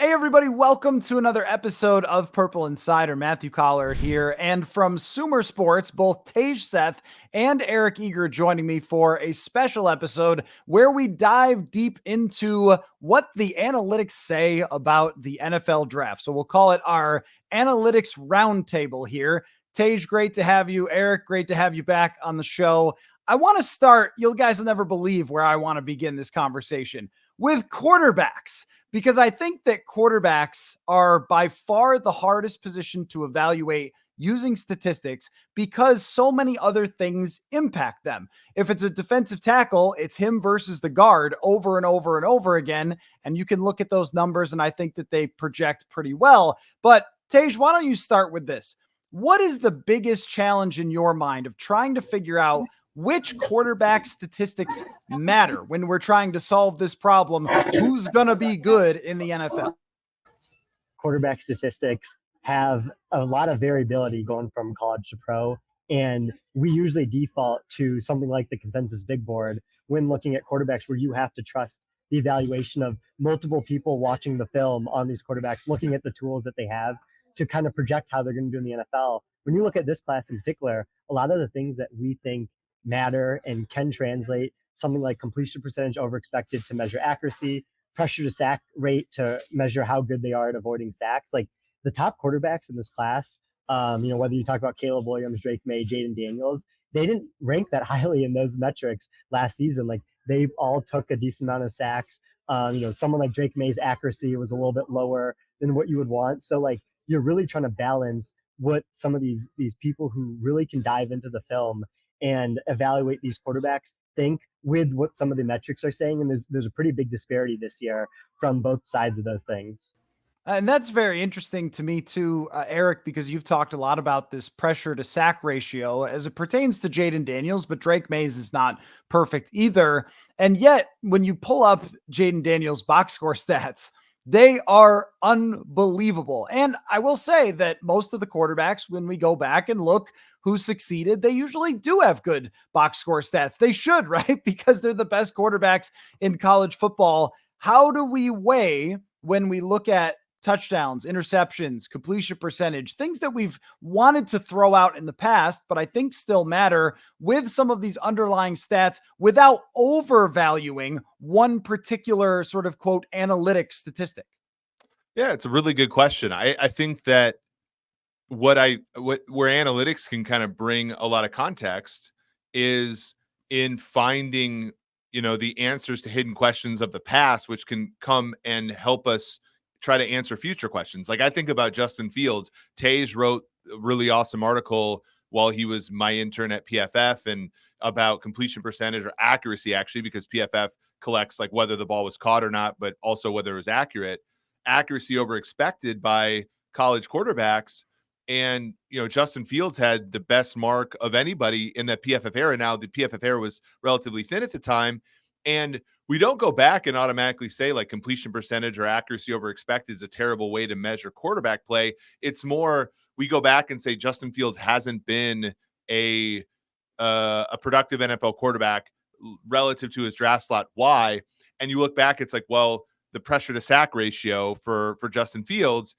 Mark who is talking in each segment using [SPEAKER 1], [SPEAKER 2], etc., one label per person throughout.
[SPEAKER 1] Hey, everybody, welcome to another episode of Purple Insider. Matthew Coller here. And from Sumer Sports, both Tej Seth and Eric Eager joining me for a special episode where we dive deep into what the analytics say about the NFL draft. So we'll call it our analytics roundtable here. Tej, great to have you. Eric, great to have you back on the show. I want to start, you guys will never believe where I want to begin this conversation, with quarterbacks, because I think that quarterbacks are by far the hardest position to evaluate using statistics because so many other things impact them. If it's a defensive tackle, it's him versus the guard over and over and over again. And you can look at those numbers, and I think that they project pretty well. But Tej, why don't you start with this? What is the biggest challenge in your mind of trying to figure out which quarterback statistics matter when we're trying to solve this problem? Who's going to be good in the NFL?
[SPEAKER 2] Quarterback statistics have a lot of variability going from college to pro. And we usually default to something like the consensus big board when looking at quarterbacks, where you have to trust the evaluation of multiple people watching the film on these quarterbacks, looking at the tools that they have to kind of project how they're going to do in the NFL. When you look at this class in particular, a lot of the things that we think matter and can translate, something like completion percentage over expected to measure accuracy, pressure to sack rate to measure how good they are at avoiding sacks. Like the top quarterbacks in this class, whether you talk about Caleb Williams, Drake May, Jaden Daniels, they didn't rank that highly in those metrics last season. Like they all took a decent amount of sacks. Someone like Drake May's accuracy was a little bit lower than what you would want. So like you're really trying to balance what some of these people who really can dive into the film and evaluate these quarterbacks think with what some of the metrics are saying. And there's a pretty big disparity this year from both sides of those things.
[SPEAKER 1] And that's very interesting to me too, Eric, because you've talked a lot about this pressure to sack ratio as it pertains to Jaden Daniels, but Drake Mays is not perfect either. And yet, when you pull up Jaden Daniels' box score stats, they are unbelievable. And I will say that most of the quarterbacks, when we go back and look who succeeded, they usually do have good box score stats. They should, right? Because they're the best quarterbacks in college football. How do we weigh when we look at touchdowns, interceptions, completion percentage, things that we've wanted to throw out in the past, but I think still matter with some of these underlying stats without overvaluing one particular sort of quote analytic statistic?
[SPEAKER 3] Yeah, it's a really good question. I think that where analytics can kind of bring a lot of context is in finding, the answers to hidden questions of the past, which can come and help us try to answer future questions. Like I think about Justin Fields. Tej wrote a really awesome article while he was my intern at PFF and about completion percentage or accuracy, actually, because PFF collects like whether the ball was caught or not, but also whether it was accuracy over expected by college quarterbacks. And, Justin Fields had the best mark of anybody in that PFF era. Now the PFF era was relatively thin at the time. And we don't go back and automatically say like completion percentage or accuracy over expected is a terrible way to measure quarterback play. It's more, we go back and say Justin Fields hasn't been a productive NFL quarterback relative to his draft slot. Why? And you look back, it's like, well, the pressure to sack ratio for Justin Fields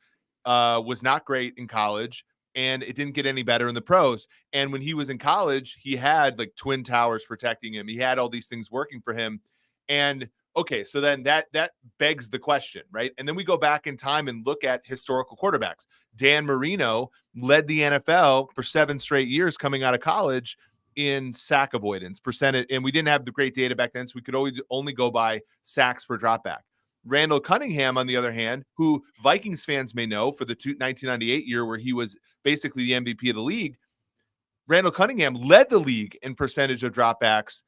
[SPEAKER 3] was not great in college, and it didn't get any better in the pros. And when he was in college, he had like twin towers protecting him. He had all these things working for him. And okay, so then that begs the question, right? And then we go back in time and look at historical quarterbacks. Dan Marino led the NFL for 7 straight years coming out of college in sack avoidance percentage. And we didn't have the great data back then, so we could always only go by sacks per dropback. Randall Cunningham, on the other hand, who Vikings fans may know for the 1998 year where he was basically the MVP of the league, Randall Cunningham led the league in percentage of dropbacks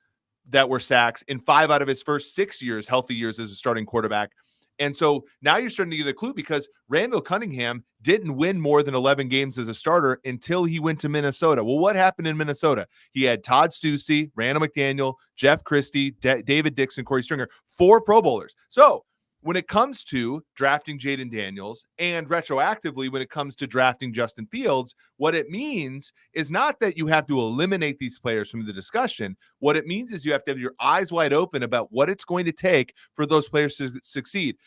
[SPEAKER 3] that were sacks in 5 out of his first 6 years, healthy years as a starting quarterback. And so now you're starting to get a clue because Randall Cunningham didn't win more than 11 games as a starter until he went to Minnesota. Well, what happened in Minnesota? He had Todd Stussy, Randall McDaniel, Jeff Christie, David Dixon, Corey Stringer, 4 Pro Bowlers. So when it comes to drafting Jaden Daniels and retroactively when it comes to drafting Justin Fields, what it means is not that you have to eliminate these players from the discussion. What it means is you have to have your eyes wide open about what it's going to take for those players to succeed.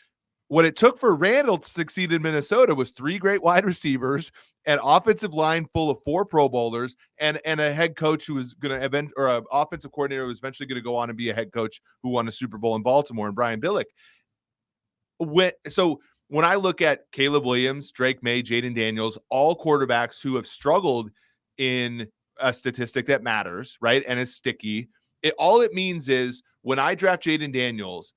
[SPEAKER 3] what it took for Randall to succeed in Minnesota was 3 great wide receivers, an offensive line full of 4 Pro Bowlers, and a head coach who was going to or an offensive coordinator who was eventually going to go on and be a head coach who won a Super Bowl in Baltimore, and Brian Billick. When I look at Caleb Williams, Drake May, Jaden Daniels, all quarterbacks who have struggled in a statistic that matters, right, and is sticky, all it means is when I draft Jaden Daniels,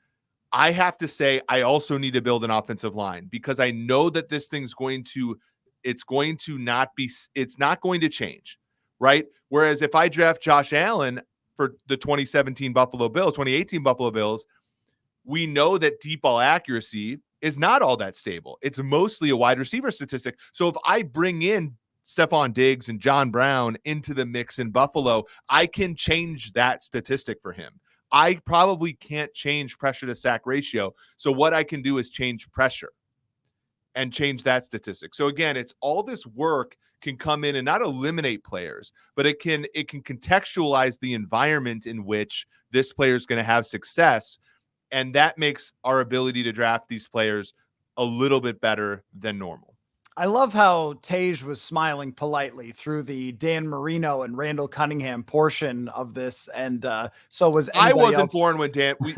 [SPEAKER 3] I have to say I also need to build an offensive line because I know that this thing's it's not going to change, right? Whereas if I draft Josh Allen for the 2018 Buffalo Bills, we know that deep ball accuracy is not all that stable. It's mostly a wide receiver statistic. So if I bring in Stephon Diggs and John Brown into the mix in Buffalo, I can change that statistic for him. I probably can't change pressure to sack ratio. So what I can do is change pressure and change that statistic. So again, it's all this work can come in and not eliminate players, but it can contextualize the environment in which this player is going to have success. And that makes our ability to draft these players a little bit better than normal.
[SPEAKER 1] I love how Tage was smiling politely through the Dan Marino and Randall Cunningham portion of this. And so was
[SPEAKER 3] I wasn't
[SPEAKER 1] else.
[SPEAKER 3] born when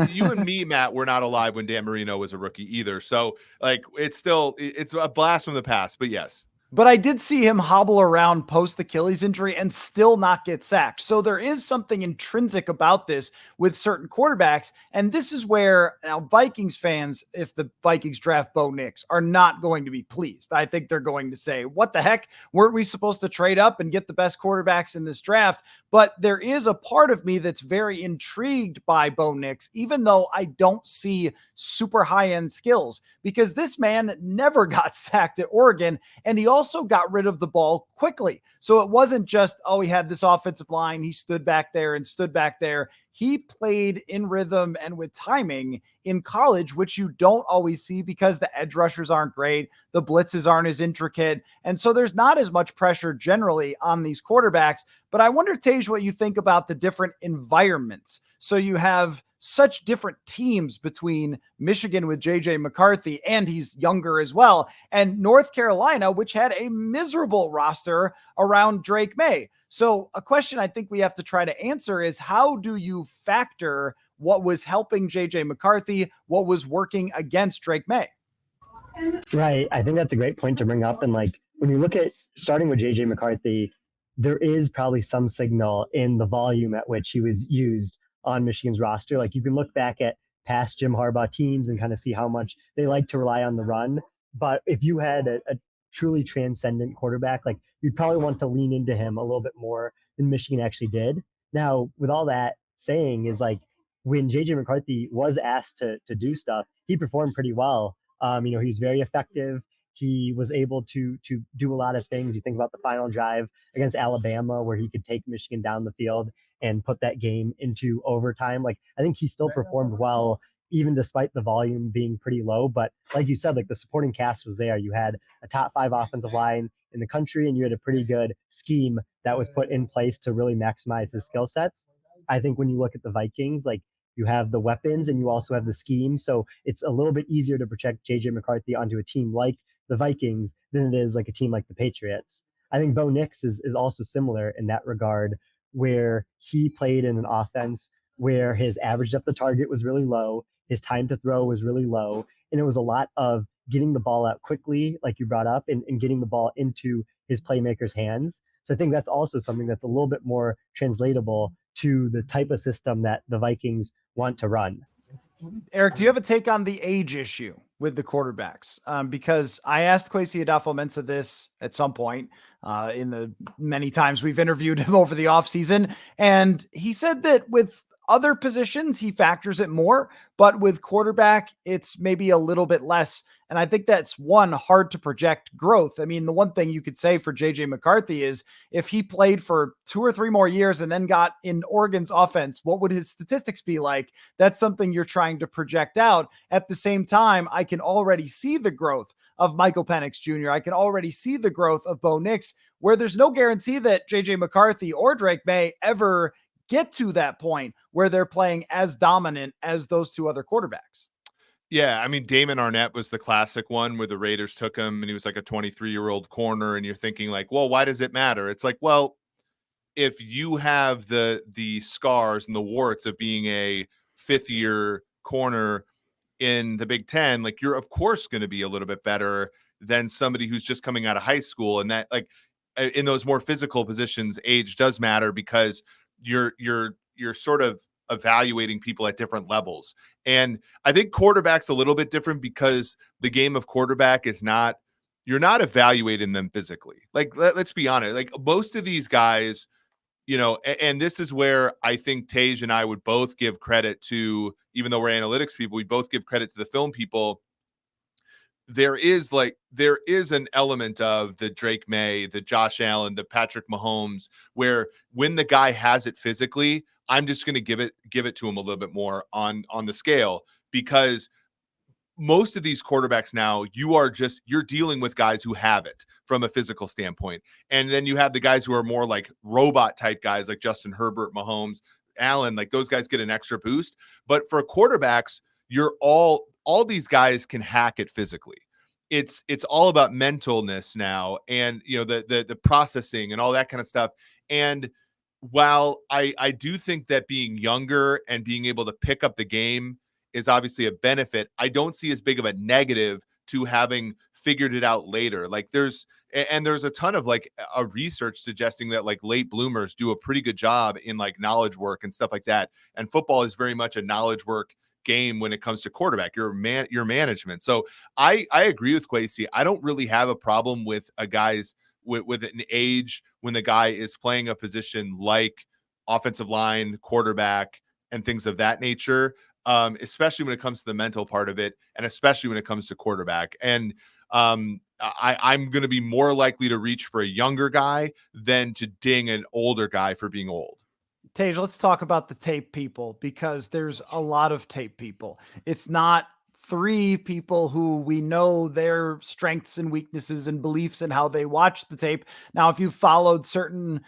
[SPEAKER 3] you and me, Matt, were not alive when Dan Marino was a rookie either. So like, it's a blast from the past, but yes.
[SPEAKER 1] But I did see him hobble around post Achilles injury and still not get sacked. So there is something intrinsic about this with certain quarterbacks. And this is where now Vikings fans, if the Vikings draft Bo Nix, are not going to be pleased. I think they're going to say, what the heck? Weren't we supposed to trade up and get the best quarterbacks in this draft? But there is a part of me that's very intrigued by Bo Nix, even though I don't see super high-end skills, because this man never got sacked at Oregon, and he also got rid of the ball quickly. So it wasn't just, oh, he had this offensive line, he stood back there. He played in rhythm and with timing in college, which you don't always see because the edge rushers aren't great. The blitzes aren't as intricate. And so there's not as much pressure generally on these quarterbacks. But I wonder, Tage, what you think about the different environments. So you have such different teams between Michigan with JJ McCarthy, and he's younger as well, and North Carolina, which had a miserable roster around Drake May. So a question I think we have to try to answer is, how do you factor what was helping JJ McCarthy, what was working against Drake May?
[SPEAKER 2] Right. I think that's a great point to bring up. And like, when you look at starting with JJ McCarthy, there is probably some signal in the volume at which he was used on Michigan's roster. Like, you can look back at past Jim Harbaugh teams and kind of see how much they like to rely on the run. But if you had a truly transcendent quarterback, like, you'd probably want to lean into him a little bit more than Michigan actually did. Now, with all that saying, is like, when JJ McCarthy was asked to do stuff, he performed pretty well. He was very effective. He was able to do a lot of things. You think about the final drive against Alabama, where he could take Michigan down the field and put that game into overtime. Like, I think he still performed well, even despite the volume being pretty low. But like you said, like, the supporting cast was there. You had a top 5 offensive line in the country, and you had a pretty good scheme that was put in place to really maximize his skill sets. I think when you look at the Vikings, like, you have the weapons and you also have the scheme. So it's a little bit easier to project JJ McCarthy onto a team like the Vikings than it is like a team like the Patriots. I think Bo Nix is also similar in that regard, where he played in an offense where his average depth of target was really low, his time to throw was really low, and it was a lot of getting the ball out quickly, like you brought up, and getting the ball into his playmakers' hands. So I think that's also something that's a little bit more translatable to the type of system that the Vikings want to run.
[SPEAKER 1] Eric, do you have a take on the age issue with the quarterbacks? Because I asked Kwesi Adofo-Mensah this at some point in the many times we've interviewed him over the offseason, and he said that with other positions, he factors it more, but with quarterback, it's maybe a little bit less. And I think that's hard to project growth. I mean, the one thing you could say for JJ McCarthy is if he played for 2 or 3 more years and then got in Oregon's offense, what would his statistics be like? That's something you're trying to project out. At the same time, I can already see the growth of Michael Penix Jr. I can already see the growth of Bo Nix, where there's no guarantee that JJ McCarthy or Drake May ever get to that point where they're playing as dominant as those 2 other quarterbacks.
[SPEAKER 3] Yeah, I mean, Damon Arnett was the classic one where the Raiders took him and he was like a 23-year-old corner, and you're thinking like, well, why does it matter? It's like, well, if you have the scars and the warts of being a fifth year corner in the Big Ten, like you're of course going to be a little bit better than somebody who's just coming out of high school. And that, like, in those more physical positions, age does matter because you're sort of evaluating people at different levels. And I think quarterback's a little bit different because the game of quarterback is not, you're not evaluating them physically. Like, let's be honest, like most of these guys, and this is where I think Tej and I would both give credit to, even though we're analytics people, we both give credit to the film people. There is an element of the Drake May, the Josh Allen, the Patrick Mahomes, where when the guy has it physically, I'm just going to give it to him a little bit more on the scale, because most of these quarterbacks now, you're dealing with guys who have it from a physical standpoint. And then you have the guys who are more like robot type guys like Justin Herbert, Mahomes, Allen, like those guys get an extra boost. But for quarterbacks, you're all these guys can hack it physically. It's all about mentalness now, and the processing and all that kind of stuff. And while I do think that being younger and being able to pick up the game is obviously a benefit, I don't see as big of a negative to having figured it out later. Like there's a ton of like a research suggesting that like late bloomers do a pretty good job in like knowledge work and stuff like that. And football is very much a knowledge work game when it comes to quarterback, your management. So I agree with Kwesi. I don't really have a problem with a guy's with an age when the guy is playing a position like offensive line, quarterback, and things of that nature. Especially when it comes to the mental part of it, and especially when it comes to quarterback. And I'm going to be more likely to reach for a younger guy than to ding an older guy for being old.
[SPEAKER 1] Tej, let's talk about the tape people, because there's a lot of tape people. It's not three people who we know their strengths and weaknesses and beliefs and how they watch the tape. Now, if you've followed certain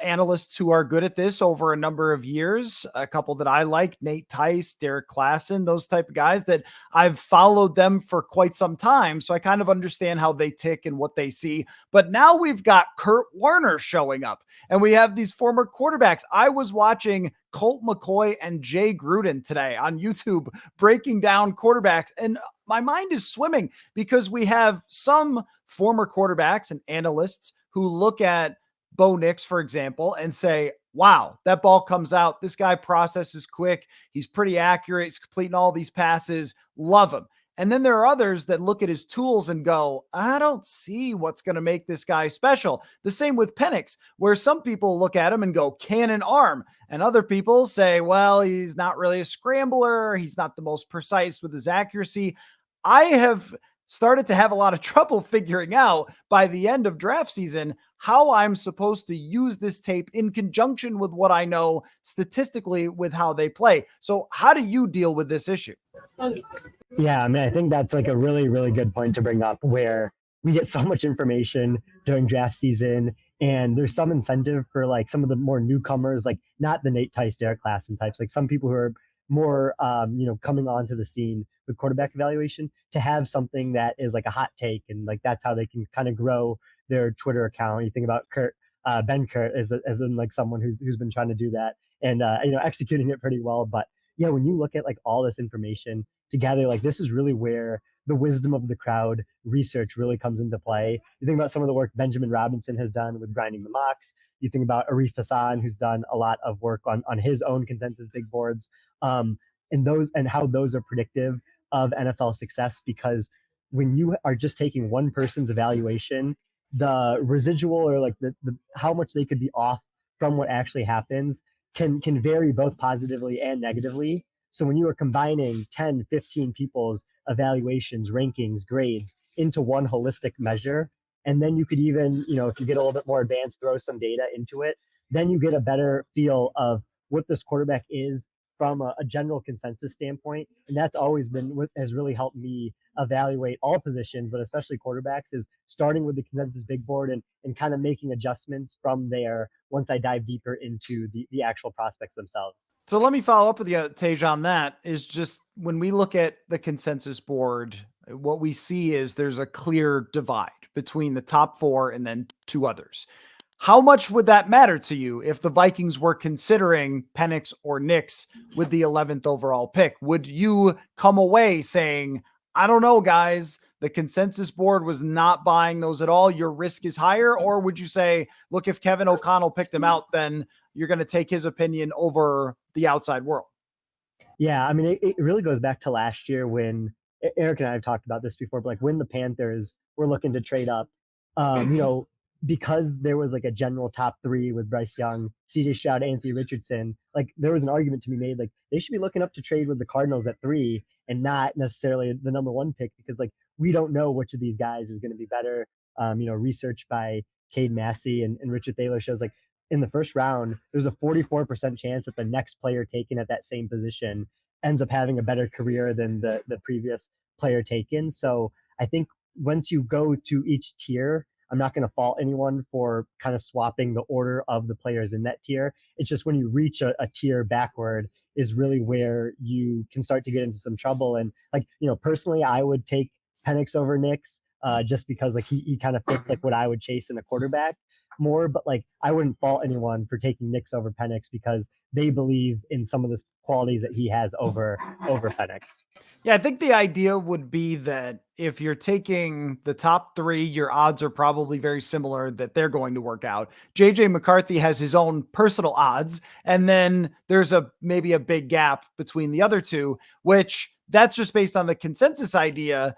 [SPEAKER 1] analysts who are good at this over a number of years, a couple that I like, Nate Tice, Derek Klassen, those type of guys that I've followed them for quite some time. So I kind of understand how they tick and what they see. But now we've got Kurt Warner showing up, and we have these former quarterbacks. I was watching Colt McCoy and Jay Gruden today on YouTube breaking down quarterbacks, and my mind is swimming because we have some former quarterbacks and analysts who look at Bo Nix, for example, and say, wow, that ball comes out. This guy processes quick. He's pretty accurate. He's completing all these passes. Love him. And then there are others that look at his tools and go, I don't see what's going to make this guy special. The same with Penix, where some people look at him and go, cannon arm. And other people say, well, he's not really a scrambler. He's not the most precise with his accuracy. I have started to have a lot of trouble figuring out by the end of draft season how I'm supposed to use this tape in conjunction with what I know statistically with how they play. So how do you deal with this issue?
[SPEAKER 2] Yeah, I mean, I think that's like a really, really good point to bring up, where we get so much information during draft season, and there's some incentive for like some of the more newcomers, like not the Nate Tice, Derek Klassen types, like some people who are more, coming onto the scene with quarterback evaluation, to have something that is like a hot take, and like that's how they can kind of grow their Twitter account. You think about Ben Kurt as in like someone who's been trying to do that, and executing it pretty well. But yeah, when you look at like all this information together, like this is really where the wisdom of the crowd research really comes into play. You think about some of the work Benjamin Robinson has done with grinding the mocks. You think about Arif Hassan, who's done a lot of work on his own consensus big boards, and how those are predictive of NFL success. Because when you are just taking one person's evaluation, the residual, or like the how much they could be off from what actually happens, can vary both positively and negatively. So when you are combining 10, 15 people's evaluations, rankings, grades into one holistic measure, and then you could even, if you get a little bit more advanced, throw some data into it, then you get a better feel of what this quarterback is from a general consensus standpoint. And that's always been what has really helped me evaluate all positions, but especially quarterbacks, is starting with the consensus big board and kind of making adjustments from there once I dive deeper into the actual prospects themselves.
[SPEAKER 1] So let me follow up with you, Tej, on that. Is just when we look at the consensus board, what we see is there's a clear divide between the top four and then two others. How much would that matter to you if the Vikings were considering Penix or Nix with the 11th overall pick? Would you come away saying, I don't know, guys, the consensus board was not buying those at all, your risk is higher? Or would you say, look, if Kevin O'Connell picked him out, then you're going to take his opinion over the outside world?
[SPEAKER 2] Yeah, I mean, it really goes back to last year when Eric and I have talked about this before, but like when the Panthers were looking to trade up, because there was like a general top three with Bryce Young, CJ Stroud, Anthony Richardson, like there was an argument to be made, like they should be looking up to trade with the Cardinals at 3 and not necessarily the number 1 pick, because like we don't know which of these guys is going to be better. Research by Cade Massey and Richard Thaler shows like in the first round, there's a 44% chance that the next player taken at that same position ends up having a better career than the previous player taken. So I think once you go to each tier, I'm not going to fault anyone for kind of swapping the order of the players in that tier. It's just when you reach a tier backward is really where you can start to get into some trouble. And like, personally, I would take Penix over Nix just because like he kind of fits like what I would chase in a quarterback more, but like I wouldn't fault anyone for taking Nix over Penix because they believe in some of the qualities that he has over Penix.
[SPEAKER 1] Yeah, I think the idea would be that if you're taking the top 3, your odds are probably very similar that they're going to work out. JJ McCarthy has his own personal odds, and then there's maybe a big gap between the other two, which that's just based on the consensus idea.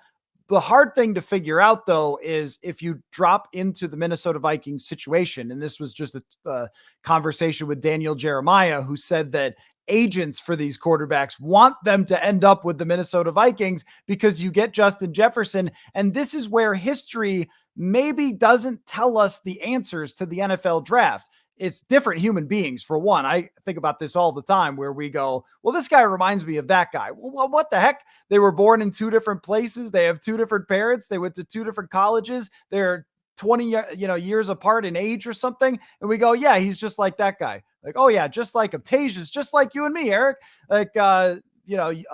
[SPEAKER 1] The hard thing to figure out, though, is if you drop into the Minnesota Vikings situation, and this was just a conversation with Daniel Jeremiah, who said that agents for these quarterbacks want them to end up with the Minnesota Vikings because you get Justin Jefferson. And this is where history maybe doesn't tell us the answers to the NFL draft. It's different human beings. For one, I think about this all the time where we go, well, this guy reminds me of that guy. Well, what the heck? They were born in 2 different places. They have 2 different parents. They went to 2 different colleges. They're 20 years apart in age or something. And we go, yeah, he's just like that guy. Like, oh yeah, just like him. Tej is just like you and me, Eric. Like, a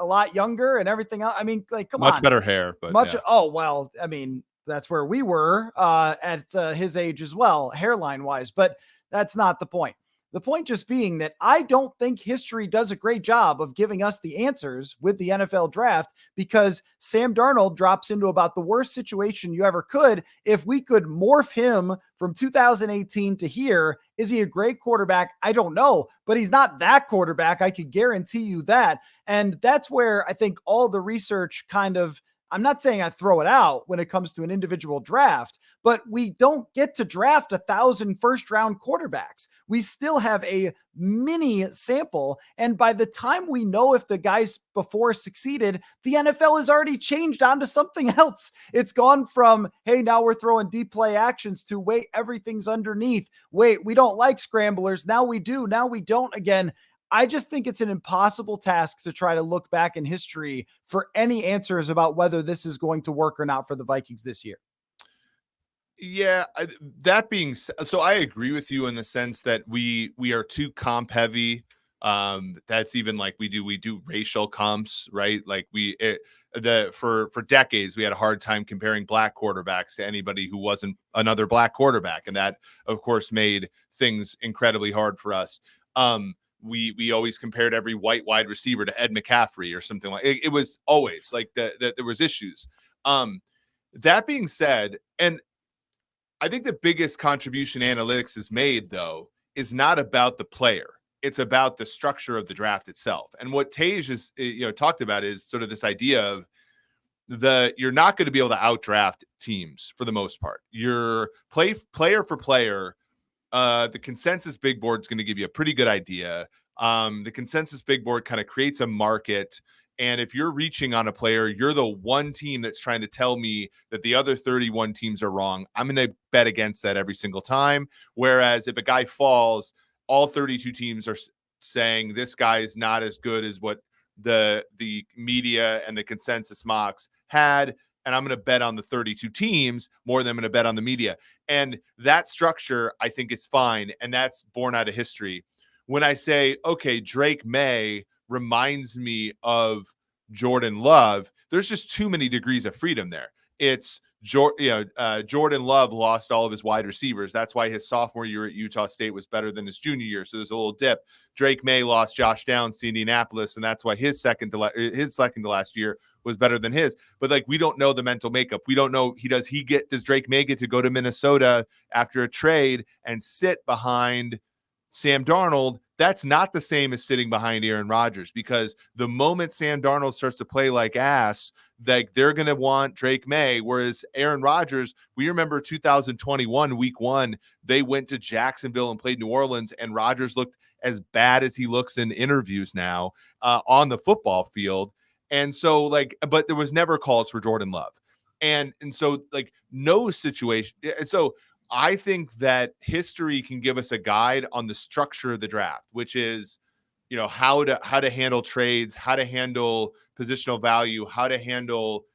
[SPEAKER 1] lot younger and everything else. I mean, like, come on.
[SPEAKER 3] Much better hair, but
[SPEAKER 1] much.
[SPEAKER 3] Yeah.
[SPEAKER 1] Oh, well, I mean, that's where we were at his age as well, hairline wise, but that's not the point. The point just being that I don't think history does a great job of giving us the answers with the NFL draft, because Sam Darnold drops into about the worst situation you ever could. If we could morph him from 2018 to here, is he a great quarterback? I don't know, but he's not that quarterback. I could guarantee you that. And that's where I think all the research kind of, I'm not saying I throw it out when it comes to an individual draft, but we don't get to draft 1,000 first-round quarterbacks. We still have a mini sample, and by the time we know if the guys before succeeded, the NFL has already changed onto something else. It's gone from, hey, now we're throwing deep play actions to, wait, everything's underneath. Wait, we don't like scramblers. Now we do. Now we don't again. I just think it's an impossible task to try to look back in history for any answers about whether this is going to work or not for the Vikings this year.
[SPEAKER 3] Yeah, that being so, I agree with you in the sense that we are too comp heavy. That's even like we do racial comps, right? Like for decades we had a hard time comparing black quarterbacks to anybody who wasn't another black quarterback, and that of course made things incredibly hard for us. We always compared every white wide receiver to Ed McCaffrey or something like it. It was always like that there was issues. That being said, and I think the biggest contribution analytics has made, though, is not about the player. It's about the structure of the draft itself. And what Tej is, talked about is sort of this idea of you're not going to be able to outdraft teams for the most part. Your player for player. The consensus big board is going to give you a pretty good idea. The consensus big board kind of creates a market. And if you're reaching on a player, you're the one team that's trying to tell me that the other 31 teams are wrong. I'm going to bet against that every single time. Whereas if a guy falls, all 32 teams are saying this guy is not as good as what the media and the consensus mocks had, and I'm going to bet on the 32 teams more than I'm going to bet on the media. And that structure, I think, is fine, and that's born out of history. When I say, okay, Drake May reminds me of Jordan Love, there's just too many degrees of freedom there. It's Jordan Love lost all of his wide receivers. That's why his sophomore year at Utah State was better than his junior year. So there's a little dip. Drake May lost Josh Downs to Indianapolis, and that's why his second to last year was better than his. But like, we don't know the mental makeup. We don't know does Drake May get to go to Minnesota after a trade and sit behind Sam Darnold? That's not the same as sitting behind Aaron Rodgers, because the moment Sam Darnold starts to play like ass, like, they're going to want Drake May. Whereas Aaron Rodgers, we remember 2021 week 1, they went to Jacksonville and played New Orleans, and Rodgers looked as bad as he looks in interviews now on the football field. And so, like, but there was never calls for Jordan Love. And so, like, no situation. So I think that history can give us a guide on the structure of the draft, which is, how to handle trades, how to handle positional value, how to handle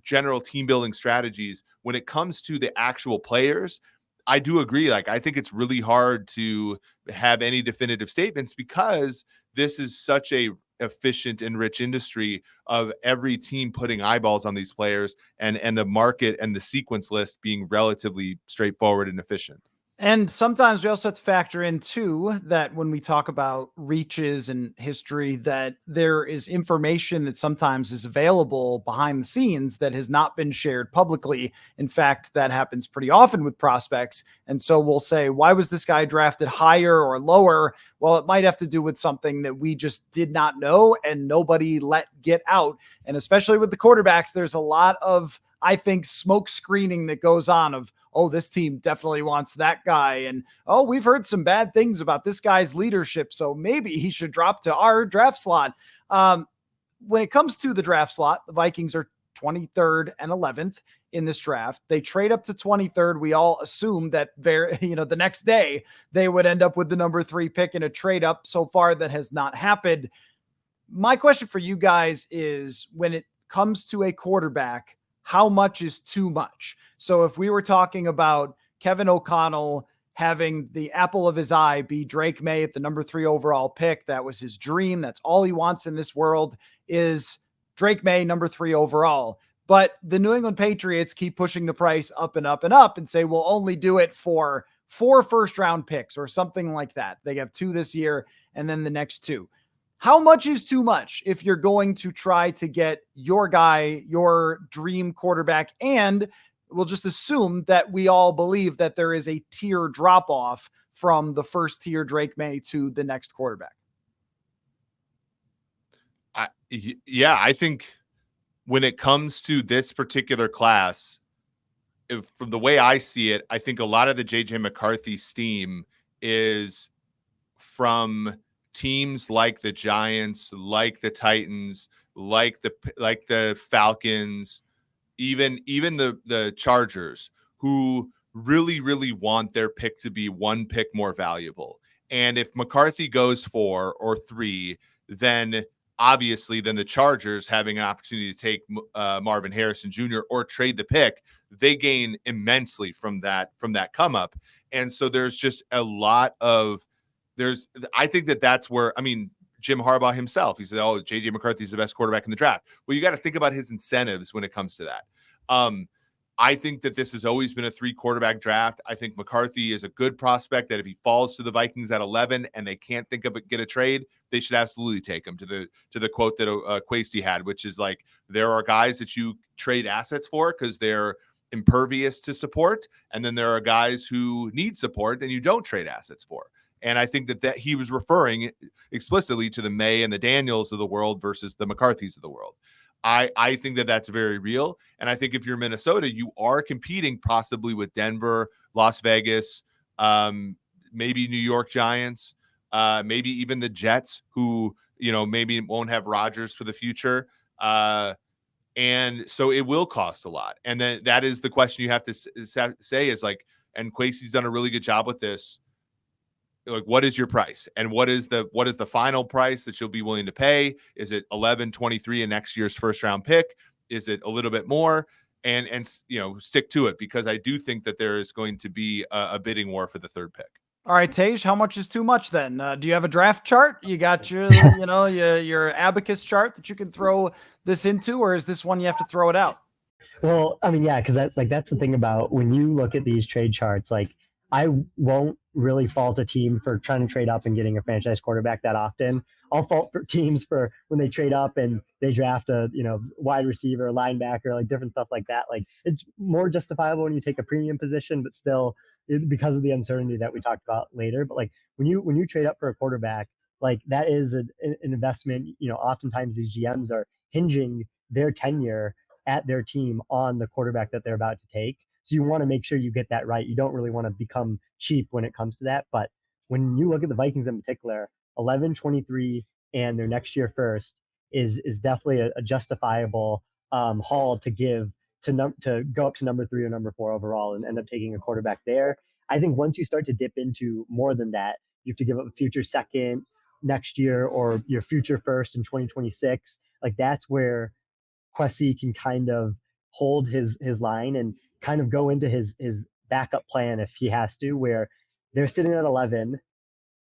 [SPEAKER 3] general team building strategies. When it comes to the actual players, I do agree. Like, I think it's really hard to have any definitive statements, because this is such a efficient and rich industry of every team putting eyeballs on these players, and the market and the sequence list being relatively straightforward and efficient.
[SPEAKER 1] And sometimes we also have to factor in too that when we talk about reaches and history, that there is information that sometimes is available behind the scenes that has not been shared publicly. In fact, that happens pretty often with prospects. And so we'll say, why was this guy drafted higher or lower? Well, it might have to do with something that we just did not know and nobody let get out. And especially with the quarterbacks, there's a lot of, I think, smoke screening that goes on of, oh, this team definitely wants that guy. And, oh, we've heard some bad things about this guy's leadership, so maybe he should drop to our draft slot. When it comes to the draft slot, the Vikings are 23rd and 11th in this draft. They trade up to 23rd. We all assume that the next day they would end up with the number 3 pick in a trade up. So far, that has not happened. My question for you guys is, when it comes to a quarterback, how much is too much? So if we were talking about Kevin O'Connell having the apple of his eye be Drake May at the number 3 overall pick, that was his dream. That's all he wants in this world, is Drake May, number 3 overall. But the New England Patriots keep pushing the price up and up and up and say, we'll only do it for 4 first-round picks or something like that. They have 2 this year and then the next 2. How much is too much if you're going to try to get your guy, your dream quarterback? And we'll just assume that we all believe that there is a tier drop off from the first tier Drake May to the next quarterback.
[SPEAKER 3] I think when it comes to this particular class, from the way I see it, I think a lot of the JJ McCarthy steam is from teams like the Giants, like the Titans, like the Falcons, even the Chargers, who really, really want their pick to be 1 pick more valuable. And if McCarthy goes 4 or 3, then obviously the Chargers, having an opportunity to take Marvin Harrison Jr. or trade the pick, they gain immensely from that come up. And so there's just a lot of I think that's where, Jim Harbaugh himself, he said, oh, JJ McCarthy is the best quarterback in the draft. Well, you got to think about his incentives when it comes to that. I think that this has always been a 3 quarterback draft. I think McCarthy is a good prospect that if he falls to the Vikings at 11 and they can't think of get a trade, they should absolutely take him, to the quote that Quasey had, which is like, there are guys that you trade assets for because they're impervious to support. And then there are guys who need support and you don't trade assets for. And I think that he was referring explicitly to the May and the Daniels of the world versus the McCarthys of the world. I think that that's very real. And I think if you're Minnesota, you are competing possibly with Denver, Las Vegas, maybe New York Giants, maybe even the Jets, who, maybe won't have Rodgers for the future. And so it will cost a lot. And then that is the question you have to say is like, and Quasey's done a really good job with this. like, what is your price, and what is the final price that you'll be willing to pay? Is it 11, 23 in next year's first round pick? Is it a little bit more? And stick to it, because I do think that there is going to be a bidding war for the third pick.
[SPEAKER 1] All right, Tej, how much is too much then? Do you have a draft chart? You got your, your abacus chart that you can throw this into, or is this one you have to throw it out?
[SPEAKER 2] Well, I mean, yeah, because that's the thing about when you look at these trade charts. Like, I won't really fault a team for trying to trade up and getting a franchise quarterback that often. I'll fault for teams for when they trade up and they draft a wide receiver, linebacker, like different stuff like that. Like, it's more justifiable when you take a premium position, but still, because of the uncertainty that we talked about later. But like when you trade up for a quarterback, like that is an investment. Oftentimes these GMs are hinging their tenure at their team on the quarterback that they're about to take. So you want to make sure you get that right. You don't really want to become cheap when it comes to that. But when you look at the Vikings in particular, 11, 23, and their next year first is definitely a justifiable haul to give to go up to number 3 or number 4 overall and end up taking a quarterback there. I think once you start to dip into more than that, you have to give up a future second next year or your future first in 2026. Like, that's where Kwesi can kind of hold his line and kind of go into his backup plan if he has to, where they're sitting at 11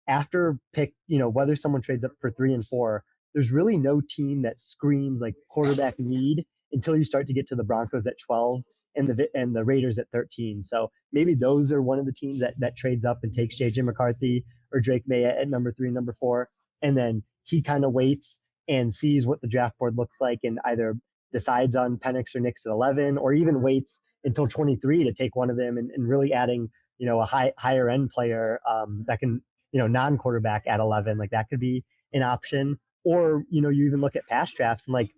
[SPEAKER 2] after pick, whether someone trades up for 3 and 4, there's really no team that screams like quarterback need until you start to get to the Broncos at 12 and the Raiders at 13. So maybe those are one of the teams that trades up and takes JJ McCarthy or Drake May at number 3, number 4. And then he kind of waits and sees what the draft board looks like and either decides on Penix or Nix at 11, or even waits until 23 to take one of them and really adding, a higher end player that can, non-quarterback at 11. Like, that could be an option. Or, you even look at past drafts and like,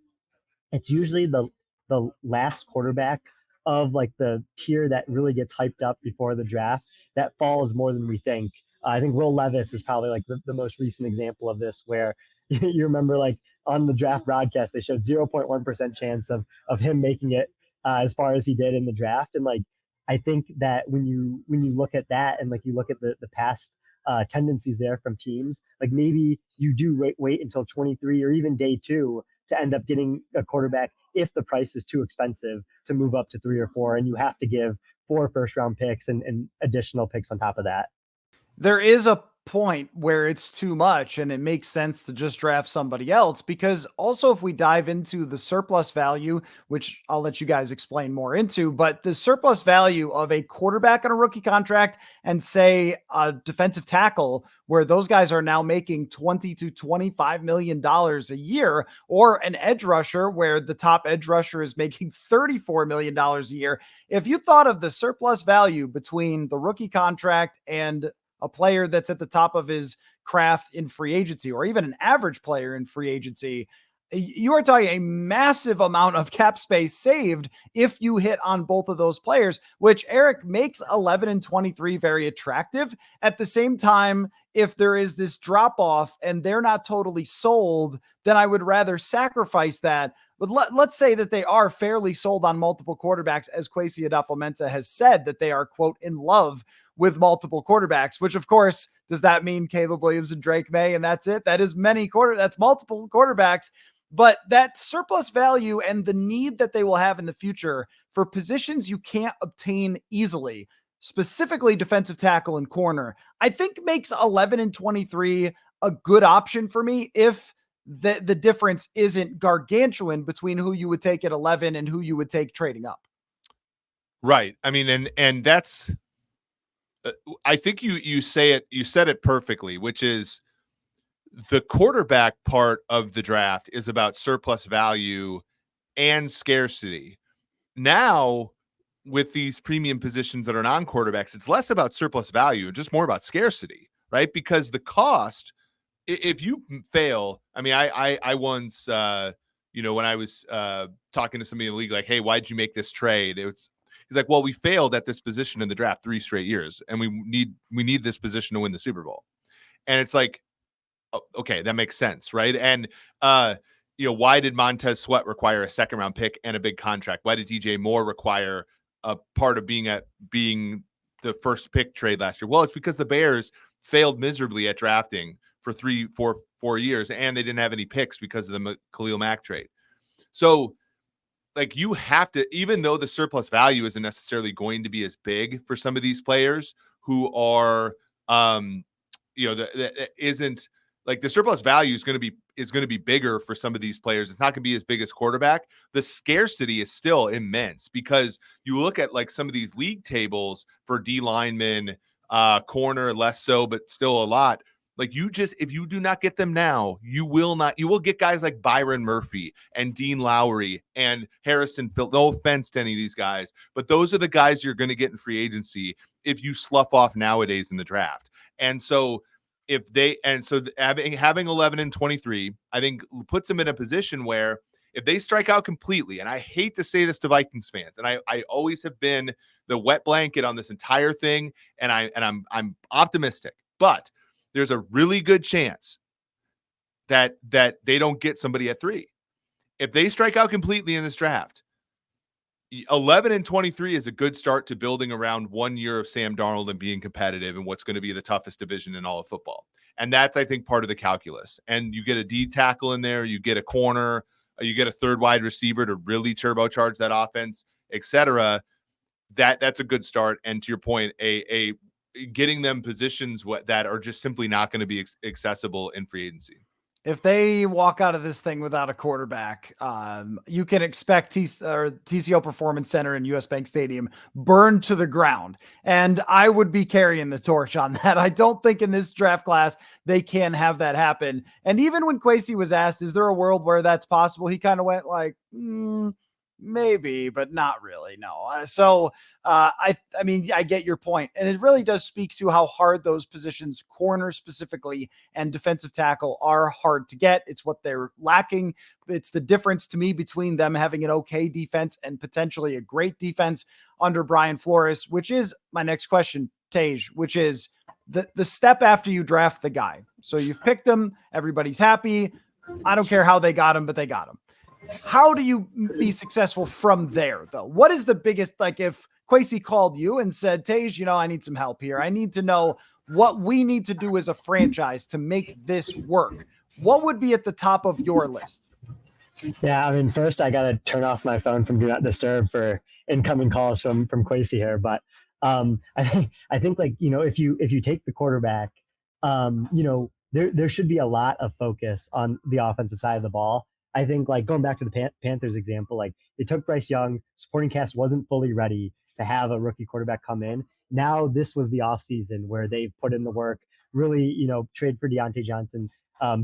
[SPEAKER 2] it's usually the last quarterback of like the tier that really gets hyped up before the draft that falls more than we think. I think Will Levis is probably like the most recent example of this, where you remember like on the draft broadcast, they showed 0.1% chance of him making it as far as he did in the draft. And like, I think that when you look at that and like you look at the past tendencies there from teams, like maybe you do wait until 23 or even day 2 to end up getting a quarterback if the price is too expensive to move up to 3 or 4, and you have to give 4 first round picks and additional picks on top of that.
[SPEAKER 1] There is a point where it's too much and it makes sense to just draft somebody else, because also if we dive into the surplus value, which I'll let you guys explain more into, but the surplus value of a quarterback on a rookie contract and say a defensive tackle, where those guys are now making $20 to $25 million a year, or an edge rusher where the top edge rusher is making $34 million a year. If you thought of the surplus value between the rookie contract and a player that's at the top of his craft in free agency, or even an average player in free agency, you are talking a massive amount of cap space saved if you hit on both of those players, which Eric makes 11 and 23 very attractive. At the same time, if there is this drop off and they're not totally sold, then I would rather sacrifice that. But let's say that they are fairly sold on multiple quarterbacks, as Kwesi Adofo-Mensah has said that they are, quote, in love with multiple quarterbacks, which of course, does that mean Caleb Williams and Drake May and that's it? That is that's multiple quarterbacks. But that surplus value and the need that they will have in the future for positions you can't obtain easily, specifically defensive tackle and corner, I think makes 11 and 23 a good option for me if the difference isn't gargantuan between who you would take at 11 and who you would take trading up.
[SPEAKER 3] Right. I mean, and that's, I think you said it perfectly, which is the quarterback part of the draft is about surplus value and scarcity. Now, with these premium positions that are non-quarterbacks, it's less about surplus value and just more about scarcity, right? Because the cost, if you fail, I mean, I once, when I was talking to somebody in the league, like, hey, why'd you make this trade? He's like, well, we failed at this position in the draft 3 straight years, and we need this position to win the Super Bowl. And it's like, okay, that makes sense, right? And why did Montez Sweat require a 2nd round pick and a big contract? Why did DJ Moore require a part of being the first pick trade last year? Well, it's because the Bears failed miserably at drafting for 4 years, and they didn't have any picks because of the Khalil Mack trade. So like you have to, even though the surplus value isn't necessarily going to be as big for some of these players who are, that isn't like the surplus value is going to be bigger for some of these players. It's not going to be as big as quarterback. The scarcity is still immense because you look at like some of these league tables for D linemen, corner less so, but still a lot. Like if you do not get them now, you will get guys like Byron Murphy and Dean Lowry and Harrison Phillips. No offense to any of these guys, but those are the guys you're going to get in free agency if you slough off nowadays in the draft. And so having 11 and 23, I think puts them in a position where if they strike out completely, and I hate to say this to Vikings fans, and I always have been the wet blanket on this entire thing, and I'm optimistic, but there's a really good chance that they don't get somebody at 3. If they strike out completely in this draft, 11 and 23 is a good start to building around 1 year of Sam Darnold and being competitive in what's going to be the toughest division in all of football. And that's, I think, part of the calculus. And you get a D tackle in there, you get a corner, you get a third wide receiver to really turbocharge that offense, etc. That's a good start. And to your point, a getting them positions that are just simply not going to be accessible in free agency.
[SPEAKER 1] If they walk out of this thing without a quarterback, you can expect TCO Performance Center and US Bank Stadium burned to the ground. And I would be carrying the torch on that. I don't think in this draft class they can have that happen. And even when Kwesi was asked, is there a world where that's possible? He kind of went like, maybe, but not really. No. I mean, I get your point. And it really does speak to how hard those positions, corner specifically and defensive tackle, are hard to get. It's what they're lacking. It's the difference to me between them having an okay defense and potentially a great defense under Brian Flores, which is my next question, Tej, which is the step after you draft the guy. So you've picked him. Everybody's happy. I don't care how they got him, but they got him. How do you be successful from there, though? What is the biggest, like if Kwesi called you and said, Tej, I need some help here. I need to know what we need to do as a franchise to make this work. What would be at the top of your list?
[SPEAKER 2] Yeah, I mean, first I got to turn off my phone from Do Not Disturb for incoming calls from Kwesi here. But I think like, if you take the quarterback, there should be a lot of focus on the offensive side of the ball. I think like going back to the Panthers example, like they took Bryce Young, supporting cast wasn't fully ready to have a rookie quarterback come in. Now this was the offseason where they've put in the work, really, trade for Deontay Johnson,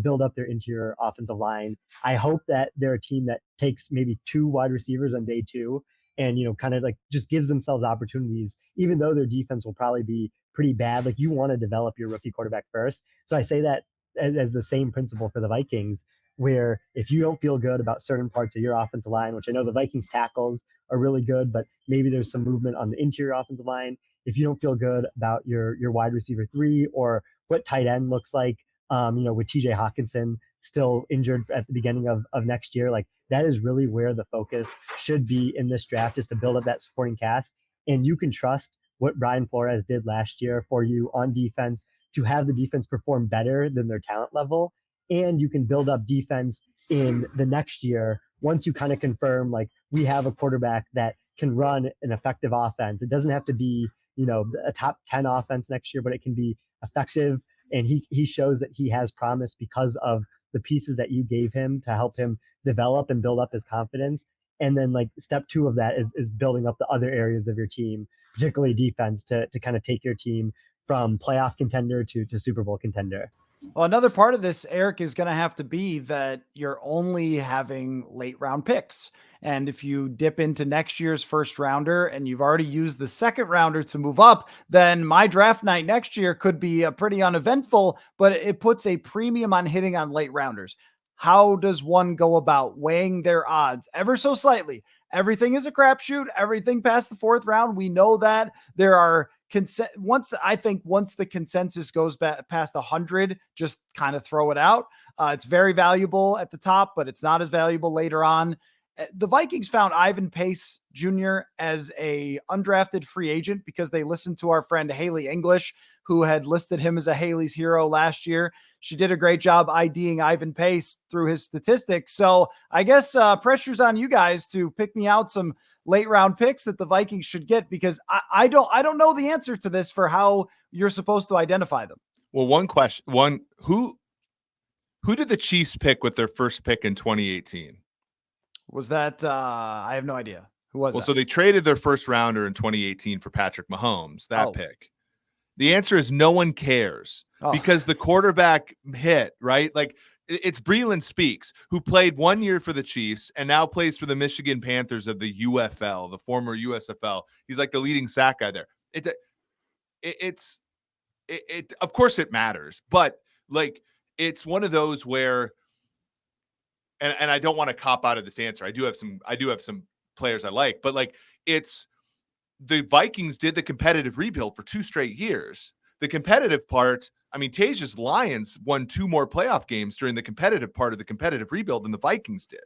[SPEAKER 2] build up their interior offensive line. I hope that they're a team that takes maybe 2 wide receivers on day 2 and, kind of like just gives themselves opportunities, even though their defense will probably be pretty bad. Like you want to develop your rookie quarterback first. So I say that as the same principle for the Vikings, where if you don't feel good about certain parts of your offensive line, which I know the Vikings tackles are really good, but maybe there's some movement on the interior offensive line. If you don't feel good about your wide receiver 3 or what tight end looks like, with TJ Hawkinson still injured at the beginning of next year, like that is really where the focus should be in this draft, is to build up that supporting cast. And you can trust what Brian Flores did last year for you on defense to have the defense perform better than their talent level. And you can build up defense in the next year once you kind of confirm, like, we have a quarterback that can run an effective offense. It doesn't have to be, a top 10 offense next year, but it can be effective. And he shows that he has promise because of the pieces that you gave him to help him develop and build up his confidence. And then like step 2 of that is building up the other areas of your team, particularly defense, to kind of take your team from playoff contender to Super Bowl contender.
[SPEAKER 1] Well, another part of this, Eric, is going to have to be that you're only having late round picks. And if you dip into next year's first rounder and you've already used the second rounder to move up, then my draft night next year could be a pretty uneventful, but it puts a premium on hitting on late rounders. How does one go about weighing their odds ever so slightly? Everything is a crapshoot. Everything past the 4th round. We know that there are once the consensus goes past 100, just kind of throw it out. It's very valuable at the top, but it's not as valuable later on. The Vikings found Ivan Pace Jr. as a undrafted free agent because they listened to our friend Haley English, who had listed him as a Haley's hero last year. She did a great job IDing Ivan Pace through his statistics. So I guess pressure's on you guys to pick me out some late round picks that the Vikings should get, because I don't know the answer to this for how you're supposed to identify them.
[SPEAKER 3] Well, who did the Chiefs pick with their first pick in 2018?
[SPEAKER 1] Was that I have no idea. Who was that?
[SPEAKER 3] So they traded their first rounder in 2018 for Patrick Mahomes, that pick. The answer is no one cares because the quarterback hit, right? Like, it's Breeland Speaks, who played 1 year for the Chiefs and now plays for the Michigan Panthers of the UFL, the former USFL. He's like the leading sack guy there. It's of course it matters, but like, it's one of those where, and I don't want to cop out of this answer. I do have some players I like, but like, it's the Vikings did the competitive rebuild for 2 straight years. The competitive part, I mean, Taja's Lions won 2 more playoff games during the competitive part of the competitive rebuild than the Vikings did.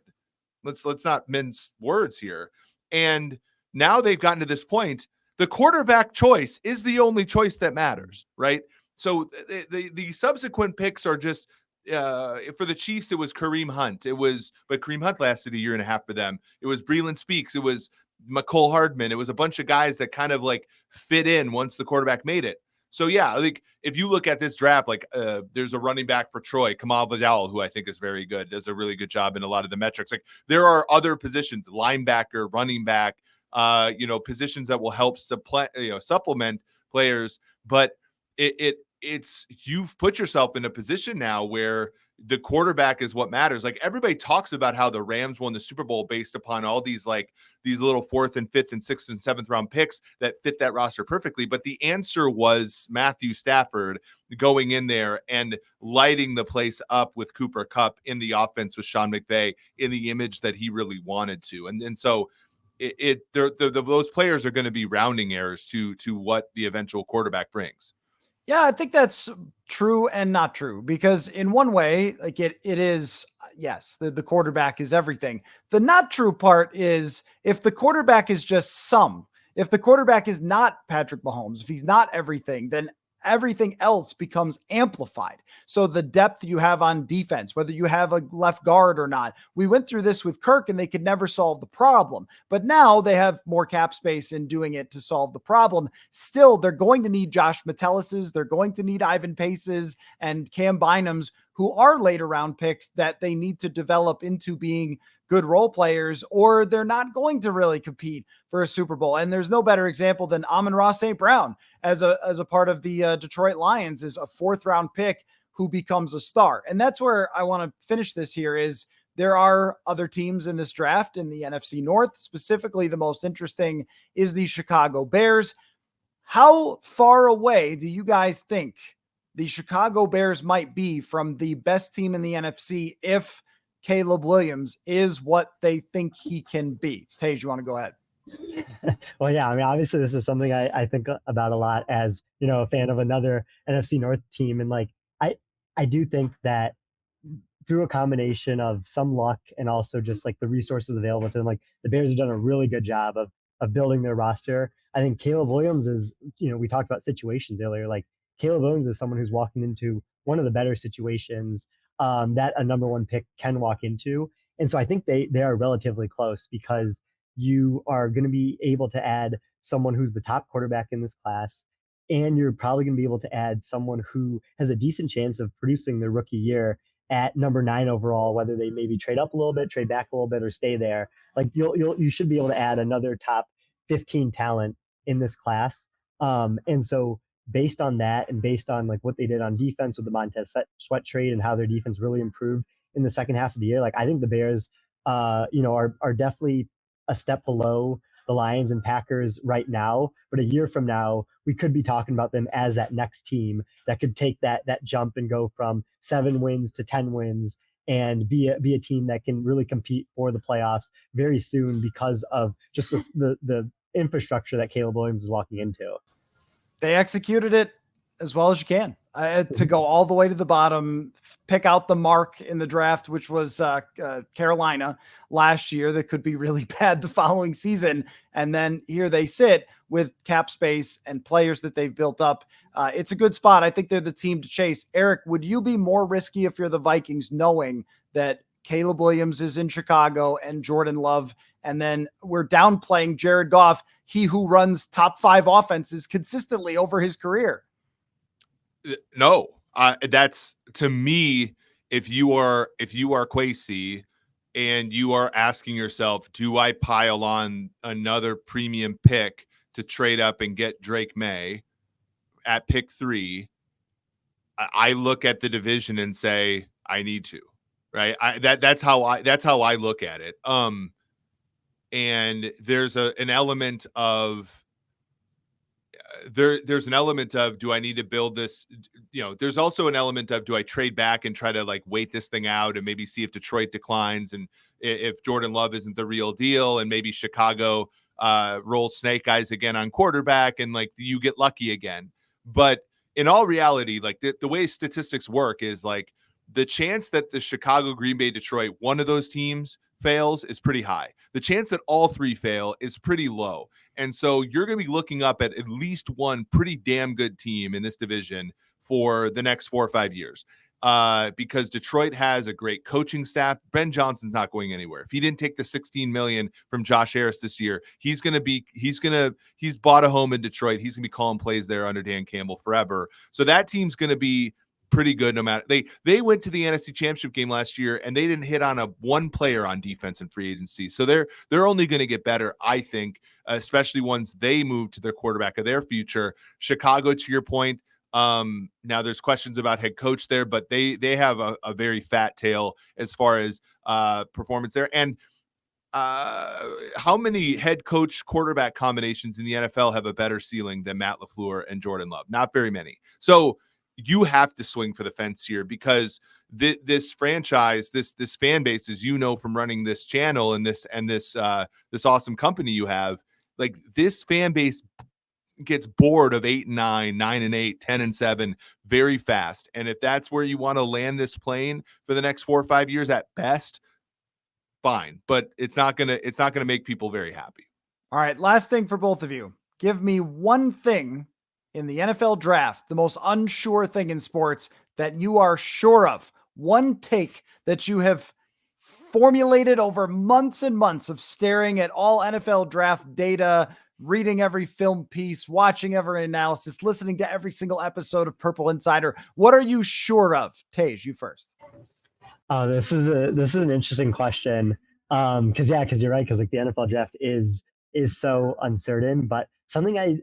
[SPEAKER 3] Let's not mince words here. And now they've gotten to this point. The quarterback choice is the only choice that matters, right? So the subsequent picks are just, for the Chiefs, it was Kareem Hunt. But Kareem Hunt lasted a year and a half for them. It was Breeland Speaks. It was McCole Hardman. It was a bunch of guys that kind of like fit in once the quarterback made it. So yeah, like, if you look at this draft, like there's a running back for Troy, Kamal Vidal, who I think is very good, does a really good job in a lot of the metrics. Like, there are other positions, linebacker, running back, positions that will help supplement players, but it's you've put yourself in a position now where the quarterback is what matters. Like, everybody talks about how the Rams won the Super Bowl based upon all these little 4th and 5th and 6th and 7th round picks that fit that roster perfectly. But the answer was Matthew Stafford going in there and lighting the place up with Cooper Kupp in the offense with Sean McVay in the image that he really wanted to. And so those players are going to be rounding errors to what the eventual quarterback brings.
[SPEAKER 1] Yeah, I think that's true and not true, because in one way, like, it is, yes, the quarterback is everything. The not true part is if the quarterback is just if the quarterback is not Patrick Mahomes, if he's not everything, then everything else becomes amplified. So the depth you have on defense, whether you have a left guard or not, we went through this with Kirk and they could never solve the problem, but now they have more cap space in doing it to solve the problem. Still, they're going to need Josh Metellis's, they're going to need Ivan Pace's and Cam Bynum's, who are later round picks that they need to develop into being good role players, or they're not going to really compete for a Super Bowl. And there's no better example than Amon-Ra St. Brown as a part of the Detroit Lions, is a 4th round pick who becomes a star. And that's where I want to finish this here is there are other teams in this draft in the NFC North. Specifically, the most interesting is the Chicago Bears. How far away do you guys think the Chicago Bears might be from the best team in the NFC if Caleb Williams is what they think he can be? Tage, you want to go ahead?
[SPEAKER 2] Well, yeah, I mean, obviously this is something I think about a lot as, a fan of another NFC North team. And like, I do think that through a combination of some luck and also just like the resources available to them, like the Bears have done a really good job of building their roster. I think Caleb Williams is, we talked about situations earlier, like Caleb Williams is someone who's walking into one of the better situations that a number 1 pick can walk into. And so I think they are relatively close, because you are going to be able to add someone who's the top quarterback in this class, and you're probably going to be able to add someone who has a decent chance of producing their rookie year at number 9 overall, whether they maybe trade up a little bit, trade back a little bit, or stay there. Like you should be able to add another top 15 talent in this class. And so based on that, and based on like what they did on defense with the Montez Sweat trade and how their defense really improved in the second half of the year, like I think the Bears, are definitely a step below the Lions and Packers right now. But a year from now, we could be talking about them as that next team that could take that jump and go from 7 wins to 10 wins and be a team that can really compete for the playoffs very soon, because of just the infrastructure that Caleb Williams is walking into.
[SPEAKER 1] They executed it as well as you can. To go all the way to the bottom, pick out the mark in the draft, which was Carolina last year, that could be really bad the following season. And then here they sit with cap space and players that they've built up. It's a good spot. I think they're the team to chase. Eric, would you be more risky if you're the Vikings, knowing that Caleb Williams is in Chicago and Jordan Love, and then we're downplaying Jared Goff, he who runs top 5 offenses consistently over his career?
[SPEAKER 3] No, that's, to me, if you are Kwesi and you are asking yourself, do I pile on another premium pick to trade up and get Drake May at pick 3? I look at the division and say, I need to, right? That's how I look at it. And there's an element of, there's an element of, do I need to build this? There's also an element of, do I trade back and try to like wait this thing out and maybe see if Detroit declines and if Jordan Love isn't the real deal, and maybe Chicago rolls snake eyes again on quarterback and like you get lucky again. But in all reality, like the way statistics work is like the chance that the Chicago, Green Bay, Detroit, one of those teams fails is pretty high. The chance that all 3 fail is pretty low. And so you're going to be looking up at least one pretty damn good team in this division for the next 4 or 5 years. Because Detroit has a great coaching staff. Ben Johnson's not going anywhere. If he didn't take the $16 million from Josh Harris this year, he's bought a home in Detroit. He's going to be calling plays there under Dan Campbell forever. So that team's going to be pretty good no matter. They went to the NFC Championship game last year and they didn't hit on one player on defense in free agency. So they're only going to get better, I think, especially once they move to their quarterback of their future. Chicago, to your point, now there's questions about head coach there, but they have a very fat tail as far as performance there. And how many head coach quarterback combinations in the NFL have a better ceiling than Matt LaFleur and Jordan Love? Not very many. So you have to swing for the fence here, because this franchise, this fan base, as you know from running this channel and this awesome company you have, like this fan base gets bored of 8-9, 9-8, 10-7 very fast. And if that's where you want to land this plane for the next 4 or 5 years at best, fine. But it's not gonna make people very happy.
[SPEAKER 1] All right, last thing for both of you. Give me one thing in the NFL draft, the most unsure thing in sports that you are sure of. One take that you have formulated over months and months of staring at all NFL draft data, reading every film piece, watching every analysis, listening to every single episode of Purple Insider. What are you sure of? Tej, you first.
[SPEAKER 2] This is an interesting question. Because you're right. Because like the NFL draft is so uncertain. But something I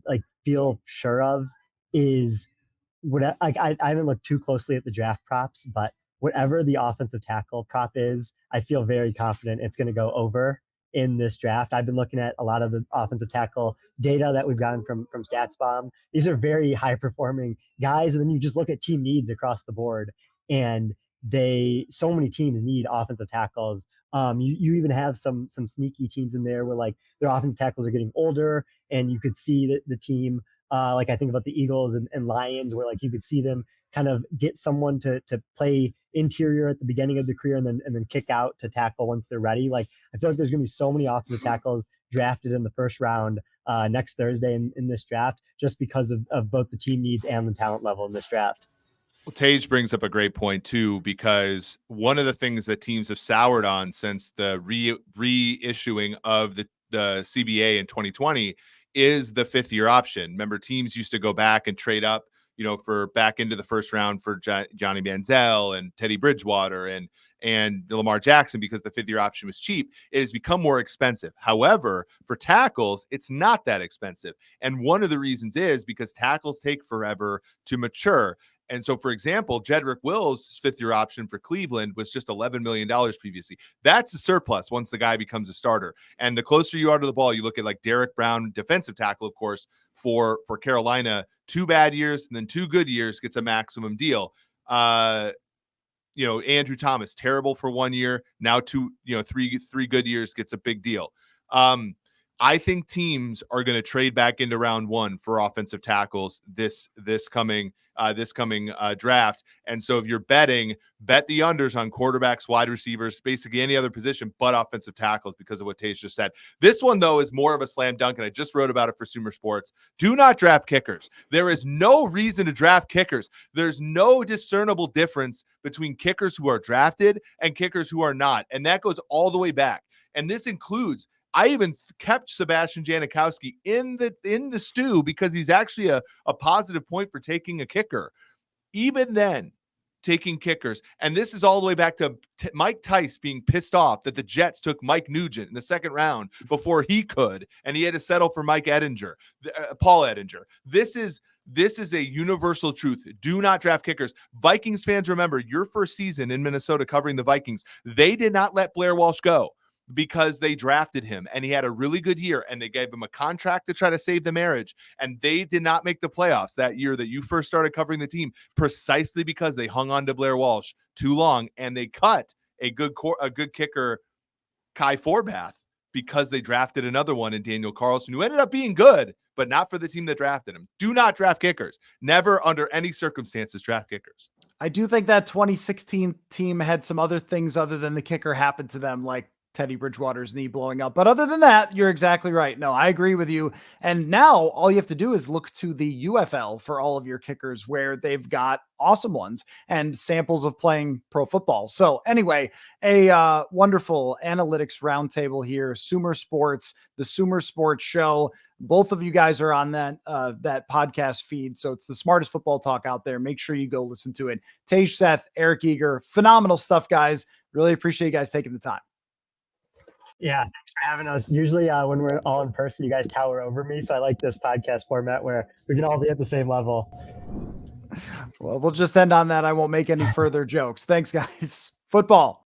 [SPEAKER 2] like feel sure of is I haven't looked too closely at the draft props, but whatever the offensive tackle prop is, I feel very confident it's going to go over in this draft. I've been looking at a lot of the offensive tackle data that we've gotten from StatsBomb. These are very high performing guys. And then you just look at team needs across the board, and so many teams need offensive tackles. You even have some sneaky teams in there where like their offensive tackles are getting older, and you could see that the team, like I think about the Eagles and Lions, where like you could see them kind of get someone to play interior at the beginning of the career and then kick out to tackle once they're ready. Like I feel like there's going to be so many offensive tackles drafted in the first round next Thursday in this draft, just because of both the team needs and the talent level in this draft.
[SPEAKER 3] Well, Tej brings up a great point too, because one of the things that teams have soured on since the reissuing of the CBA in 2020 is the 5th-year option. Remember, teams used to go back and trade up, for back into the first round for Johnny Manziel and Teddy Bridgewater and Lamar Jackson because the 5th-year option was cheap. It has become more expensive. However, for tackles, it's not that expensive. And one of the reasons is because tackles take forever to mature. And so, for example, Jedrick Wills' 5th-year option for Cleveland was just $11 million previously. That's a surplus once the guy becomes a starter. And the closer you are to the ball, you look at like Derek Brown, defensive tackle, of course, for Carolina, 2 bad years and then 2 good years gets a maximum deal. Andrew Thomas, terrible for 1 year. Now 3 good years gets a big deal. I think teams are going to trade back into round one for offensive tackles this coming draft. And so if you're betting, bet the unders on quarterbacks, wide receivers, basically any other position but offensive tackles because of what Tage just said. This one, though, is more of a slam dunk, and I just wrote about it for Sumer Sports. Do not draft kickers. There is no reason to draft kickers. There's no discernible difference between kickers who are drafted and kickers who are not, and that goes all the way back. And this includes, I even kept Sebastian Janikowski in the stew because he's actually a positive point for taking a kicker. Even then, taking kickers. And this is all the way back to Mike Tice being pissed off that the Jets took Mike Nugent in the second round before he could, and he had to settle for Paul Edinger. This is a universal truth. Do not draft kickers. Vikings fans, remember, your first season in Minnesota covering the Vikings, they did not let Blair Walsh go because they drafted him and he had a really good year and they gave him a contract to try to save the marriage, and they did not make the playoffs that year that you first started covering the team precisely because they hung on to Blair Walsh too long, and they cut a good kicker, Kai Forbath, because they drafted another one in Daniel Carlson, who ended up being good, but not for the team that drafted him. Do not draft kickers. Never under any circumstances draft kickers.
[SPEAKER 1] I do think that 2016 team had some other things other than the kicker happen to them, like Teddy Bridgewater's knee blowing up. But other than that, you're exactly right. No, I agree with you. And now all you have to do is look to the UFL for all of your kickers, where they've got awesome ones and samples of playing pro football. So anyway, a wonderful analytics roundtable here, Sumer Sports, the Sumer Sports Show. Both of you guys are on that podcast feed. So it's the smartest football talk out there. Make sure you go listen to it. Tage, Seth, Eric Eager, phenomenal stuff, guys. Really appreciate you guys taking the time.
[SPEAKER 2] Yeah, thanks for having us. Usually when we're all in person, you guys tower over me. So I like this podcast format where we can all be at the same level.
[SPEAKER 1] Well, we'll just end on that. I won't make any further jokes. Thanks, guys. Football